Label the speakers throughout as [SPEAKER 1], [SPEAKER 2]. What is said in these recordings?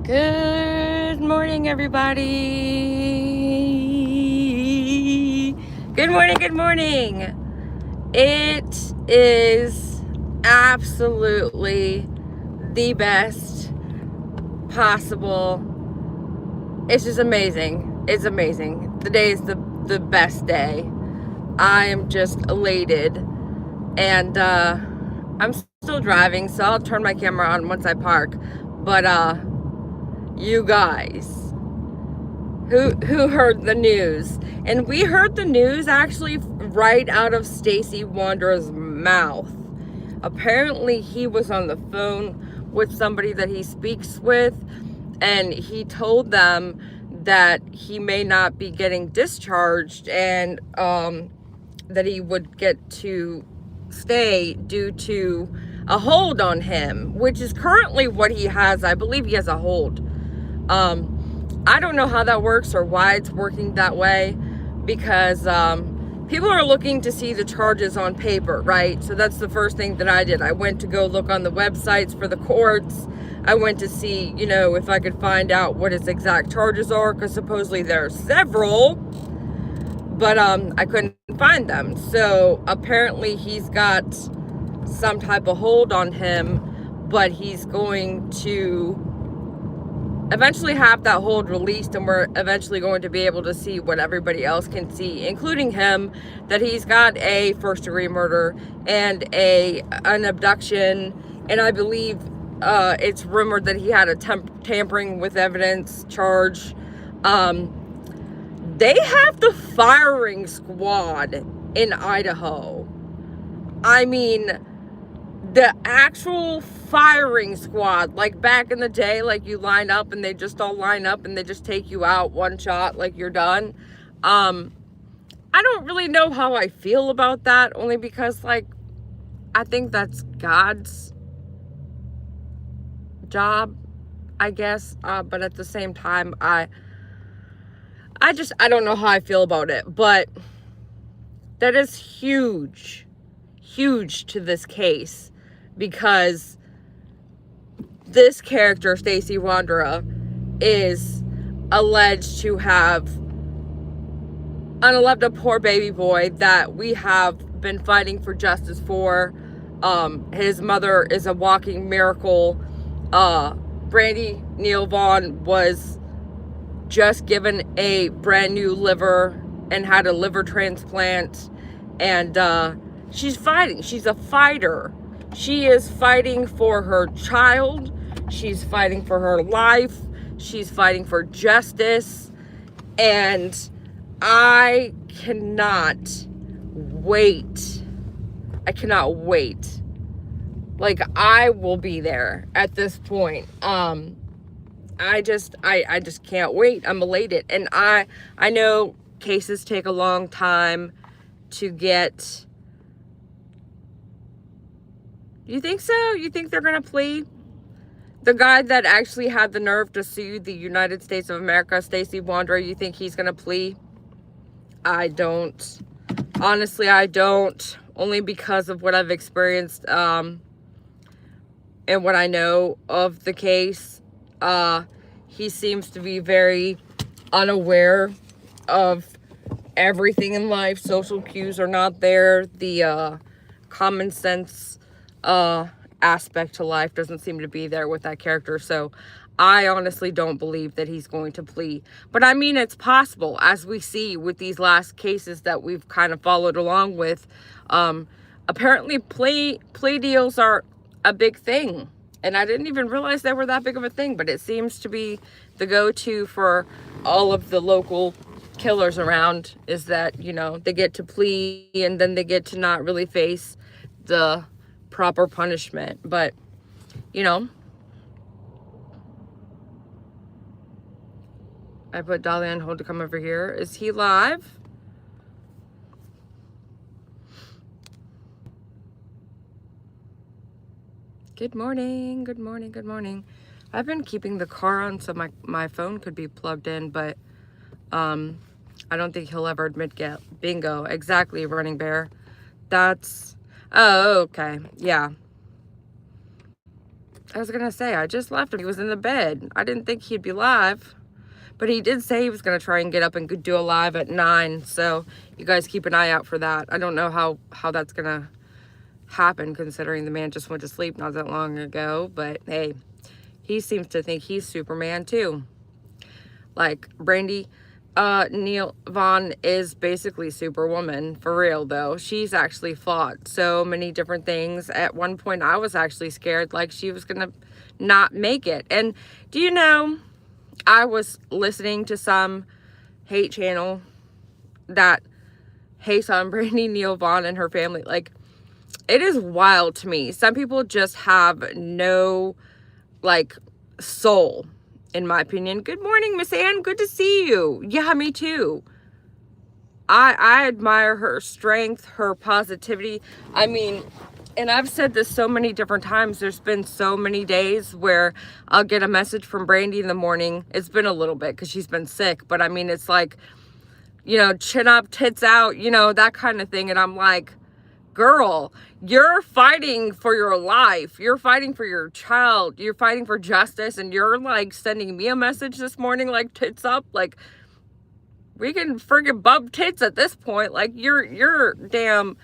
[SPEAKER 1] Good morning, everybody. Good morning, good morning. It is absolutely the best possible. It's just amazing. It's amazing. The day is the best day. I am just elated. And I'm still driving, so I'll turn my camera on once I park. But you guys, who heard the news? And we heard the news actually right out of Stacy Wandro's mouth. Apparently he was on the phone with somebody that he speaks with, and he told them that he may not be getting discharged, and that he would get to stay due to a hold on him, which is currently what he has. I believe he has a hold. I don't know how that works or why it's working that way, because people are looking to see the charges on paper, right? So that's the first thing that I did. I went to go look on the websites for the courts. I went to see, if I could find out what his exact charges are, because supposedly there are several, but I couldn't find them. So apparently he's got some type of hold on him, but he's going to eventually have that hold released, and we're eventually going to be able to see what everybody else can see, including him, that he's got a first-degree murder and an abduction, and I believe it's rumored that he had a tampering with evidence charge. They have the firing squad in Idaho. I mean, the actual firing squad, like back in the day, like you line up and they just all line up and they just take you out one shot, like you're done. I don't really know how I feel about that, only because, like, I think that's God's job, I guess. But at the same time, I don't know how I feel about it. But that is huge to this case, because this character, Stacy Wandro, is alleged to have unalived a poor baby boy that we have been fighting for justice for. His mother is a walking miracle. Brandy Neobon was just given a brand new liver and had a liver transplant, and she's fighting. She's a fighter. She is fighting for her child. She's fighting for her life. She's fighting for justice. And I cannot wait. I cannot wait. Like, I will be there at this point. I just can't wait. I'm elated. And I know cases take a long time to get. You think so? You think they're going to plea? The guy that actually had the nerve to sue the United States of America, Stacy Wandro, you think he's going to plea? I don't. Honestly, I don't. Only because of what I've experienced and what I know of the case. He seems to be very unaware of everything in life. Social cues are not there. The common sense aspect to life doesn't seem to be there with that character. So I honestly don't believe that he's going to plea. But I mean, it's possible, as we see with these last cases that we've kind of followed along with. Apparently plea deals are a big thing, and I didn't even realize they were that big of a thing, but it seems to be the go-to for all of the local killers around, is that, they get to plea and then they get to not really face the proper punishment. But I put Dolly on hold to come over here. Is he live? Good morning, good morning, good morning. I've been keeping the car on so my phone could be plugged in, but I don't think he'll ever admit bingo. Exactly, Running Bear. That's, oh, okay, yeah. I was gonna say, I just left him. He was in the bed. I didn't think he'd be live. But he did say he was going to try and get up and do a live at 9. So you guys keep an eye out for that. I don't know how that's going to happen, considering the man just went to sleep not that long ago. But hey, he seems to think he's Superman too. Like Brandy, Neobon is basically Superwoman for real though. She's actually fought so many different things. At one point I was actually scared like she was going to not make it. And do you know, I was listening to some hate channel that hates on Brandy Neobon and her family. Like, it is wild to me. Some people just have no, like, soul, in my opinion. Good morning, Miss Ann. Good to see you. Yeah, me too. I admire her strength, her positivity. I mean, and I've said this so many different times. There's been so many days where I'll get a message from Brandy in the morning. It's been a little bit because she's been sick. But I mean, it's like, you know, chin up, tits out, you know, that kind of thing. And I'm like, girl, you're fighting for your life. You're fighting for your child. You're fighting for justice. And you're like sending me a message this morning, like tits up. Like, we can friggin' bump tits at this point. Like, you're damn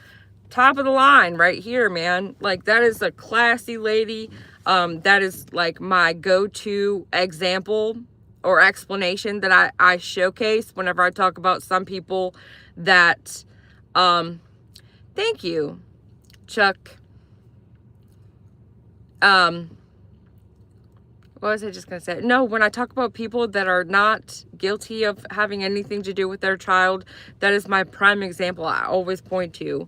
[SPEAKER 1] top of the line right here, man. Like, that is a classy lady. That is like my go-to example or explanation that I showcase whenever I talk about some people that thank you, Chuck. What was I just gonna say? No, when I talk about people that are not guilty of having anything to do with their child, that is my prime example I always point to.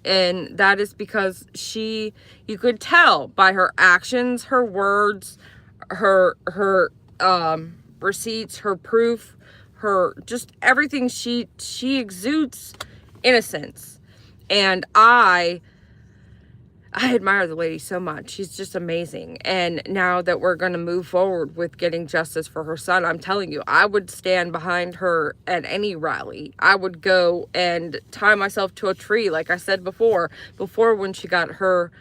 [SPEAKER 1] And that is because you could tell by her actions, her words, her receipts, her proof, her just everything. She exudes innocence. And I admire the lady so much. She's just amazing. And now that we're going to move forward with getting justice for her son, I'm telling you, I would stand behind her at any rally. I would go and tie myself to a tree, like I said before when she got her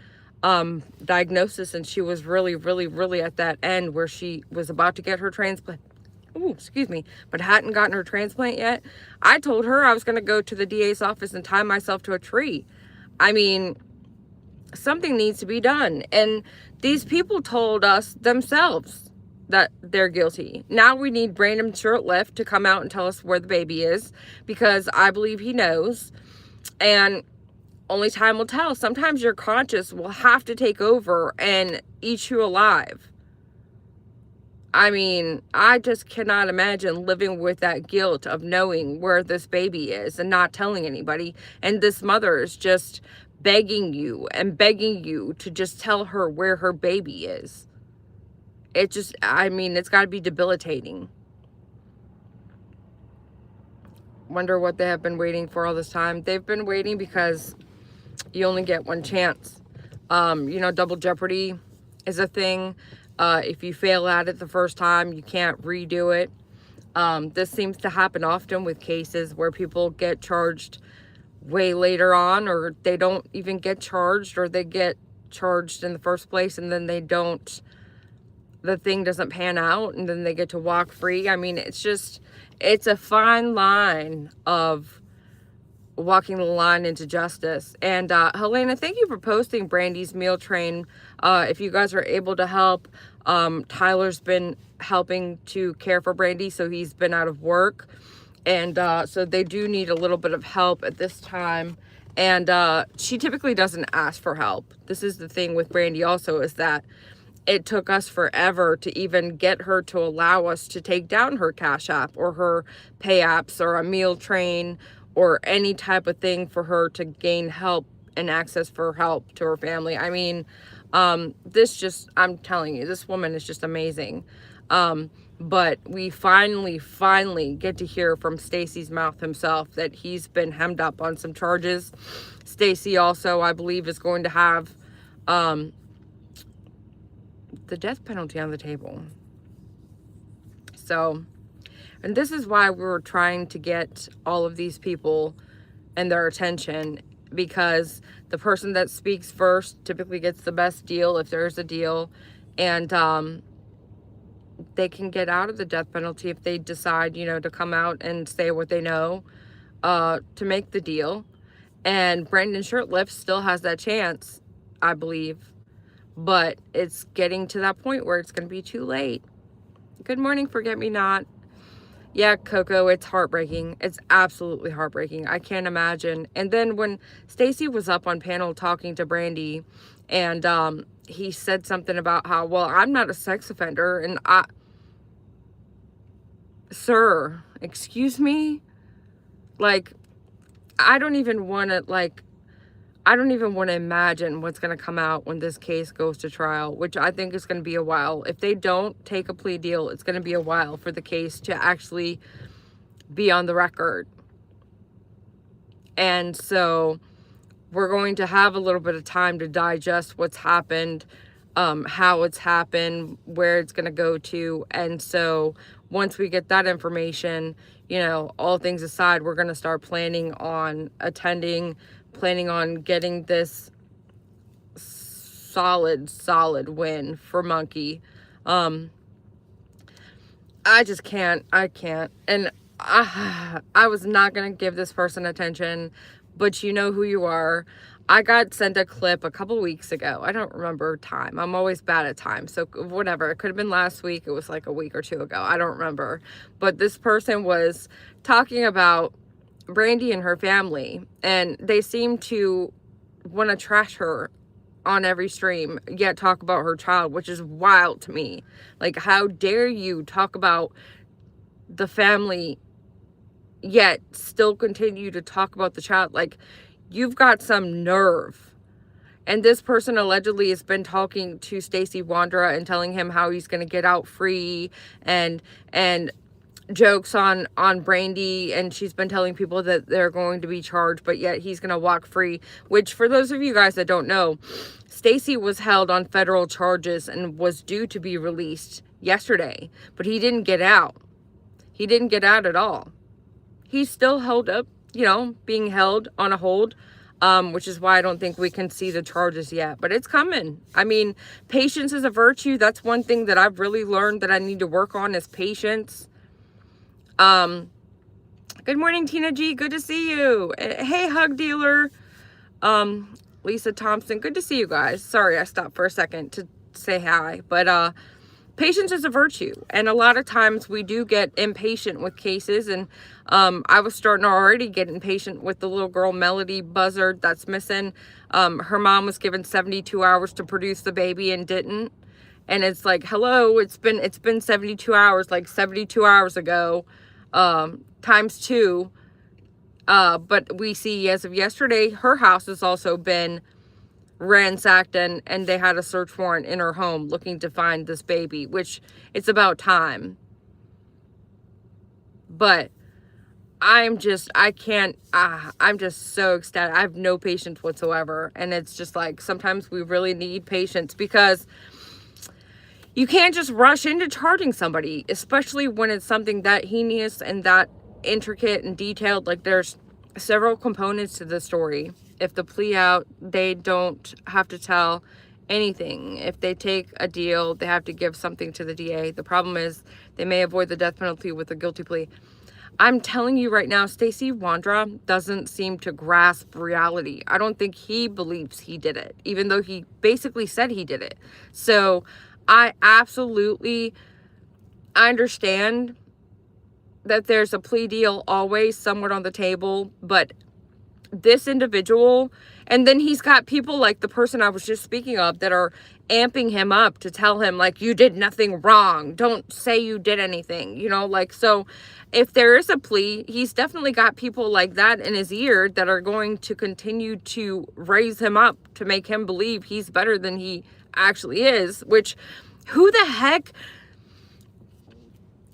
[SPEAKER 1] diagnosis and she was really, really, really at that end where she was about to get her transplant. Ooh, excuse me, but hadn't gotten her transplant yet. I told her I was going to go to the DA's office and tie myself to a tree. I mean, something needs to be done. And these people told us themselves that they're guilty. Now we need Brandon Shurtleff to come out and tell us where the baby is, because I believe he knows. And only time will tell. Sometimes your conscience will have to take over and eat you alive. I mean, I just cannot imagine living with that guilt of knowing where this baby is and not telling anybody. And this mother is just begging you to just tell her where her baby is. It just, I mean, it's got to be debilitating. Wonder what they have been waiting for all this time. They've been waiting because you only get one chance. You know, double jeopardy is a thing. If you fail at it the first time, you can't redo it. This seems to happen often with cases where people get charged way later on, or they don't even get charged, or they get charged in the first place and then the thing doesn't pan out and then they get to walk free. I mean, it's a fine line of walking the line into justice. And Helena, thank you for posting Brandy's meal train. If you guys are able to help, Tyler's been helping to care for Brandy, so he's been out of work. And so they do need a little bit of help at this time. And she typically doesn't ask for help. This is the thing with Brandy also, is that it took us forever to even get her to allow us to take down her Cash App or her Pay Apps or a meal train or any type of thing for her to gain help and access for help to her family. I mean, I'm telling you, this woman is just amazing. But we finally get to hear from Stacy's mouth himself that he's been hemmed up on some charges. Stacy also, I believe, is going to have the death penalty on the table. So, and this is why we were trying to get all of these people and their attention, because the person that speaks first typically gets the best deal, if there's a deal. And they can get out of the death penalty if they decide, you know, to come out and say what they know, to make the deal. And Brandon Shirtlift still has that chance, I believe. But it's getting to that point where it's going to be too late. Good morning, Forget Me Not. Yeah, Coco, it's heartbreaking. It's absolutely heartbreaking. I can't imagine. And then when Stacy was up on panel talking to Brandy, and he said something about how, well, I'm not a sex offender, and sir, excuse me? Like, I don't even want to imagine what's going to come out when this case goes to trial, which I think is going to be a while. If they don't take a plea deal, it's going to be a while for the case to actually be on the record. And so we're going to have a little bit of time to digest what's happened, how it's happened, where it's going to go to. And so once we get that information, you know, all things aside, we're going to start planning on attending, planning on getting this solid win for Monkey. I just can't. And I was not going to give this person attention, but you know who you are. I got sent a clip a couple weeks ago. I don't remember time. I'm always bad at time. So whatever. It could have been last week. It was like a week or two ago. I don't remember. But this person was talking about Brandy and her family, and they seem to want to trash her on every stream, yet talk about her child, which is wild to me. Like, how dare you talk about the family yet still continue to talk about the child? Like, you've got some nerve. And this person allegedly has been talking to Stacy Wandro and telling him how he's going to get out free, and jokes on Brandy, and she's been telling people that they're going to be charged, but yet he's going to walk free. Which, for those of you guys that don't know, Stacy was held on federal charges and was due to be released yesterday, but he didn't get out. He didn't get out at all. He's still held up, you know, being held on a hold, which is why I don't think we can see the charges yet, but it's coming. I mean, patience is a virtue. That's one thing that I've really learned that I need to work on, is patience. Good morning, Tina G. Good to see you. Hey, Hug Dealer. Lisa Thompson. Good to see you guys. Sorry, I stopped for a second to say hi, but, patience is a virtue. And a lot of times we do get impatient with cases. And, I was starting to already get impatient with the little girl, Melody Buzzard, that's missing. Her mom was given 72 hours to produce the baby and didn't. And it's like, hello, it's been 72 hours, like 72 hours ago, times 2. But we see, as of yesterday, her house has also been ransacked, and they had a search warrant in her home looking to find this baby, which it's about time. But I'm just so ecstatic. I have no patience whatsoever. And it's just like, sometimes we really need patience, because you can't just rush into charging somebody, especially when it's something that heinous and that intricate and detailed. Like, there's several components to the story. If the plea out, they don't have to tell anything. If they take a deal, they have to give something to the DA. The problem is they may avoid the death penalty with a guilty plea. I'm telling you right now, Stacy Wandro doesn't seem to grasp reality. I don't think he believes he did it, even though he basically said he did it. So I understand that there's a plea deal always somewhat on the table, but this individual, and then he's got people like the person I was just speaking of that are amping him up to tell him, like, you did nothing wrong, don't say you did anything, you know, like. So if there is a plea, he's definitely got people like that in his ear that are going to continue to raise him up to make him believe he's better than he actually is. Which, who the heck,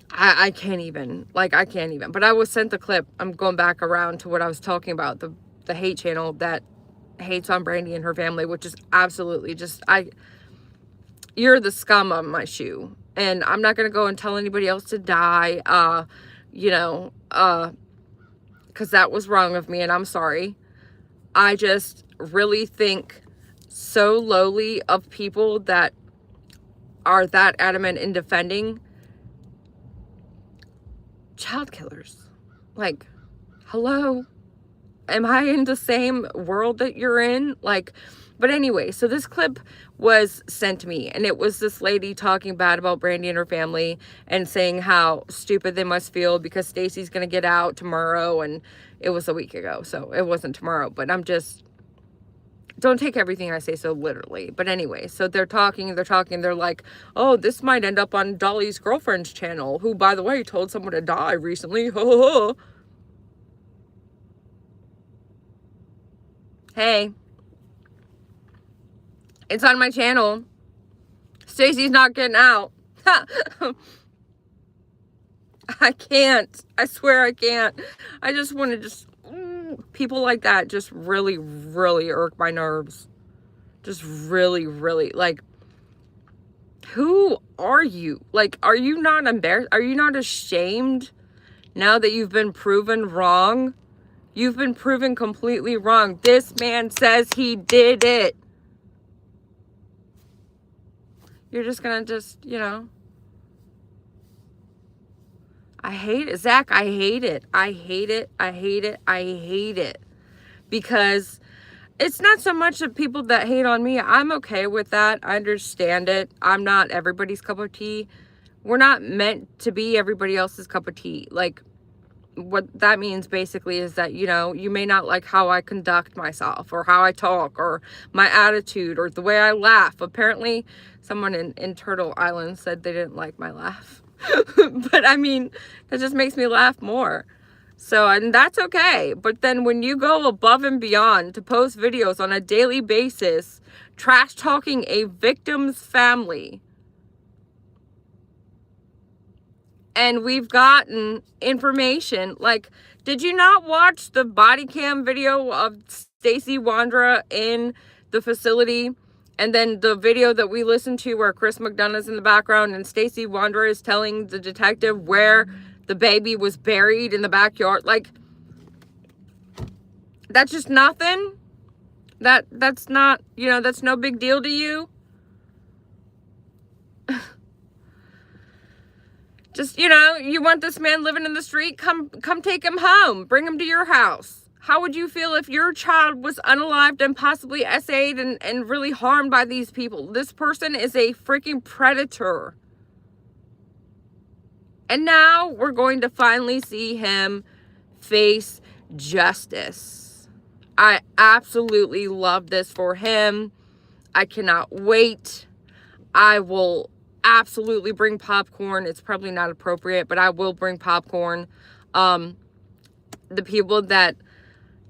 [SPEAKER 1] I can't even, but I was sent the clip. I'm going back around to what I was talking about, the hate channel that hates on Brandy and her family, which is absolutely just, you're the scum on my shoe. And I'm not going to go and tell anybody else to die, because that was wrong of me, and I'm sorry. I just really think so lowly of people that are that adamant in defending child killers. Like, hello? Am I in the same world that you're in? Like, but anyway, so this clip was sent to me, and it was this lady talking bad about Brandy and her family and saying how stupid they must feel because Stacy's going to get out tomorrow, and it was a week ago, so it wasn't tomorrow, but I'm just, don't take everything I say so literally. But anyway, so they're talking, they're like, oh, this might end up on Dolly's girlfriend's channel, who, by the way, told someone to die recently. Hey, it's on my channel. Stacy's not getting out. I can't. I swear I can't. I just want to people like that just really, really irk my nerves. Just really, really, like, who are you? Like, are you not embarrassed? Are you not ashamed now that you've been proven wrong? You've been proven completely wrong. This man says he did it. You're just gonna you know. I hate it. Zach, I hate it. I hate it. I hate it. I hate it. Because it's not so much of people that hate on me. I'm okay with that. I understand it. I'm not everybody's cup of tea. We're not meant to be everybody else's cup of tea. Like, what that means basically is that, you know, you may not like how I conduct myself or how I talk or my attitude or the way I laugh. Apparently, someone in Turtle Island said they didn't like my laugh. But I mean, that just makes me laugh more. So, and that's okay. But then when you go above and beyond to post videos on a daily basis, trash talking a victim's family, and we've gotten information, like, did you not watch the body cam video of Stacy Wandro in the facility? And then the video that we listened to where Chris McDonough's in the background and Stacy Wandro is telling the detective where the baby was buried in the backyard. Like, that's just nothing. That's not, you know, that's no big deal to you. Just, you know, you want this man living in the street? Come take him home. Bring him to your house. How would you feel if your child was unalived and possibly SA'd and really harmed by these people? This person is a freaking predator. And now we're going to finally see him face justice. I absolutely love this for him. I cannot wait. I will absolutely bring popcorn. It's probably not appropriate, but I will bring popcorn. The people that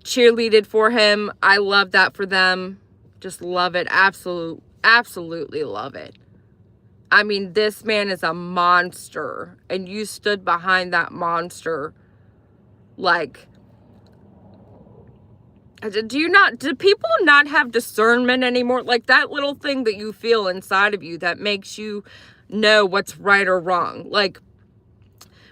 [SPEAKER 1] cheerleaded for him, I love that for them. Just love it. Absolutely love it. I mean, this man is a monster, and you stood behind that monster. Like, do people not have discernment anymore? Like, that little thing that you feel inside of you that makes you know what's right or wrong. Like,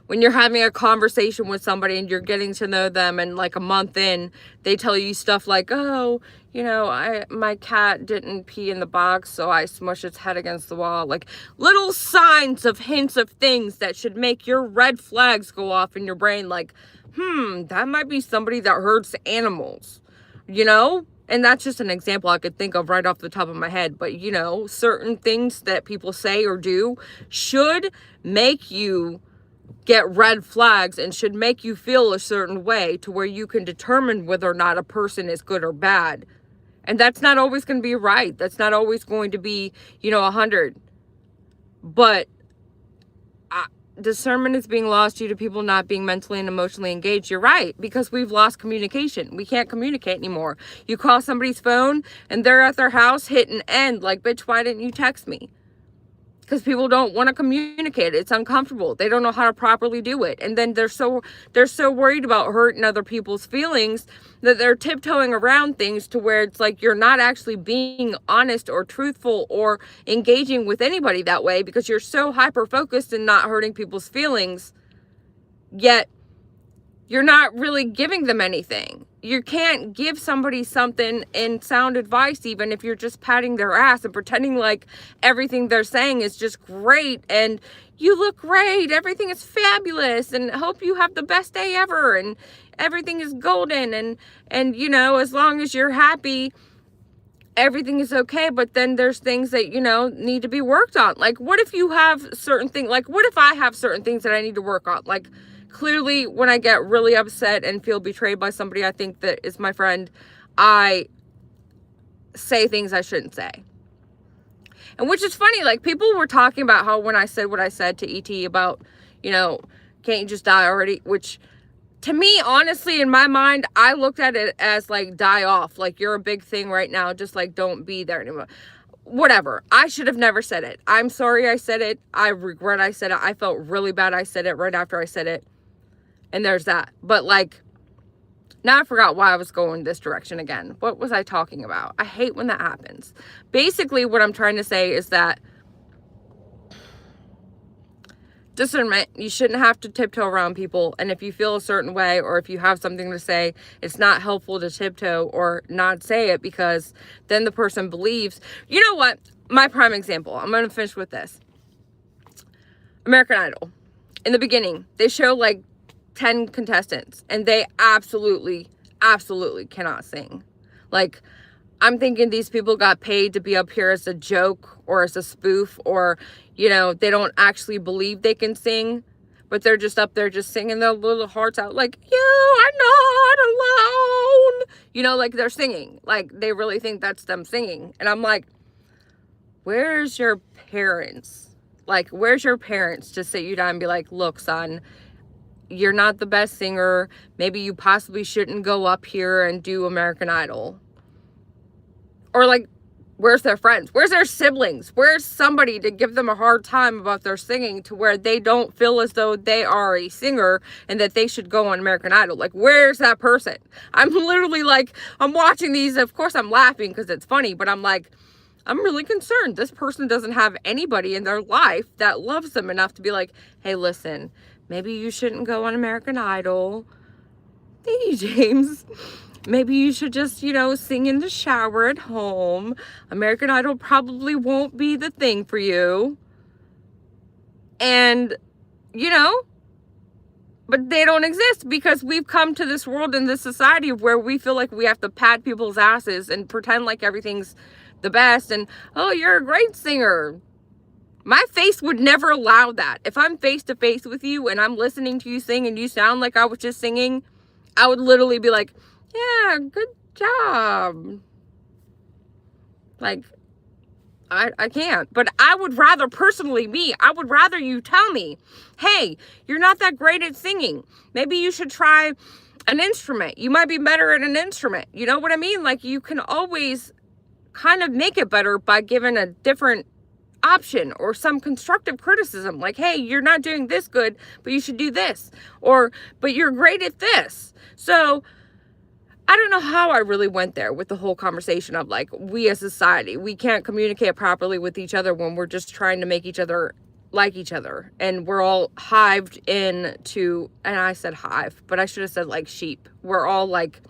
[SPEAKER 1] when you're having a conversation with somebody and you're getting to know them, and like a month in, they tell you stuff like, oh, you know, my cat didn't pee in the box, so I smushed its head against the wall. Like, little signs of hints of things that should make your red flags go off in your brain. Like, that might be somebody that hurts animals. You know, and that's just an example I could think of right off the top of my head. But, you know, certain things that people say or do should make you get red flags and should make you feel a certain way to where you can determine whether or not a person is good or bad. And that's not always going to be right. That's not always going to be, you know, 100. But discernment is being lost due to people not being mentally and emotionally engaged. You're right, because we've lost communication. We can't communicate anymore. You call somebody's phone and they're at their house hitting end. Like, bitch, why didn't you text me? Because people don't want to communicate. It's uncomfortable. They don't know how to properly do it. And then they're so worried about hurting other people's feelings that they're tiptoeing around things to where it's like you're not actually being honest or truthful or engaging with anybody that way because you're so hyper-focused in not hurting people's feelings. Yet, you're not really giving them anything. You can't give somebody something in sound advice, even if you're just patting their ass and pretending like everything they're saying is just great and you look great, everything is fabulous, and hope you have the best day ever, and everything is golden, and you know, as long as you're happy, everything is okay. But then there's things that, you know, need to be worked on. Like, what if you have certain things, like, what if I have certain things that I need to work on? Like, clearly, when I get really upset and feel betrayed by somebody I think that is my friend, I say things I shouldn't say. And which is funny, like, people were talking about how when I said what I said to ET about, you know, can't you just die already? Which, to me, honestly, in my mind, I looked at it as, like, die off. Like, you're a big thing right now. Just, like, don't be there anymore. Whatever. I should have never said it. I'm sorry I said it. I regret I said it. I felt really bad I said it right after I said it. And there's that. But, like, now I forgot why I was going this direction again. What was I talking about? I hate when that happens. Basically, what I'm trying to say is that discernment, you shouldn't have to tiptoe around people. And if you feel a certain way, or if you have something to say, it's not helpful to tiptoe or not say it, because then the person believes. You know what? My prime example. I'm going to finish with this. American Idol. In the beginning, they show like 10 contestants, and they absolutely cannot sing. Like, I'm thinking these people got paid to be up here as a joke or as a spoof, or, you know, they don't actually believe they can sing, but they're just up there just singing their little hearts out like, you are not alone. You know, like, they're singing. Like, they really think that's them singing. And I'm like, where's your parents? Like, where's your parents to sit you down and be like, look, son, you're not the best singer. Maybe you possibly shouldn't go up here and do American Idol. Or, like, where's their friends? Where's their siblings? Where's somebody to give them a hard time about their singing to where they don't feel as though they are a singer and that they should go on American Idol? Like, where's that person? I'm literally like, I'm watching these. Of course, I'm laughing because it's funny, but I'm like, I'm really concerned. This person doesn't have anybody in their life that loves them enough to be like, hey, listen, maybe you shouldn't go on American Idol. Hey, James. Maybe you should just, you know, sing in the shower at home. American Idol probably won't be the thing for you. And, you know, but they don't exist because we've come to this world and this society where we feel like we have to pat people's asses and pretend like everything's the best. And, oh, you're a great singer. My face would never allow that. If I'm face to face with you and I'm listening to you sing and you sound like I was just singing, I would literally be like, yeah, good job. Like, I can't. But I would rather, personally, I would rather you tell me, hey, you're not that great at singing. Maybe you should try an instrument. You might be better at an instrument. You know what I mean? Like, you can always kind of make it better by giving a different option or some constructive criticism. Like, hey, you're not doing this good, but you should do this. Or, but you're great at this. So, I don't know how I really went there with the whole conversation of, like, we as society, we can't communicate properly with each other when we're just trying to make each other like each other. And we're all hived into, and I said hive, but I should have said, like, sheep. We're all, like,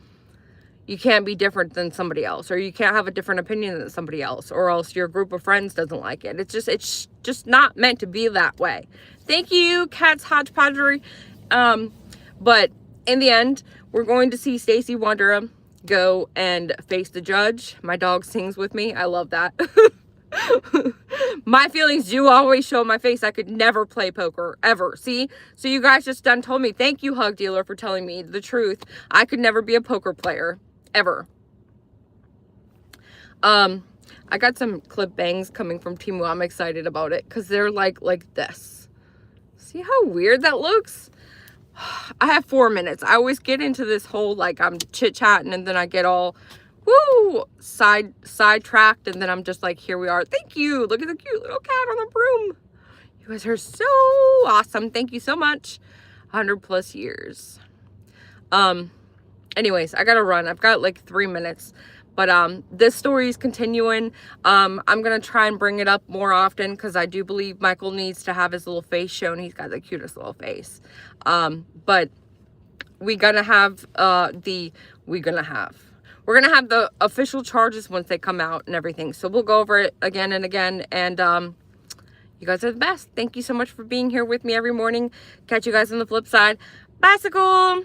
[SPEAKER 1] you can't be different than somebody else, or you can't have a different opinion than somebody else, or else your group of friends doesn't like it. It's just not meant to be that way. Thank you, Cat's Hodgepodgery. But in the end, we're going to see Stacy Wandro go and face the judge. My dog sings with me. I love that. My feelings do always show on my face. I could never play poker, ever. See? So you guys just done told me. Thank you, Hug Dealer, for telling me the truth. I could never be a poker player, ever. I got some clip bangs coming from Temu. I'm excited about it because they're like this. See how weird that looks? I have 4 minutes. I always get into this whole, like, I'm chit-chatting and then I get all, woo, sidetracked, and then I'm just like, here we are. Thank you. Look at the cute little cat on the broom. You guys are so awesome. Thank you so much. 100+ years. Anyways, I gotta run. I've got like 3 minutes. But this story is continuing. I'm going to try and bring it up more often because I do believe Michael needs to have his little face shown. He's got the cutest little face. But we're gonna have the official charges once they come out and everything. So we'll go over it again and again. And you guys are the best. Thank you so much for being here with me every morning. Catch you guys on the flip side. Bicycle.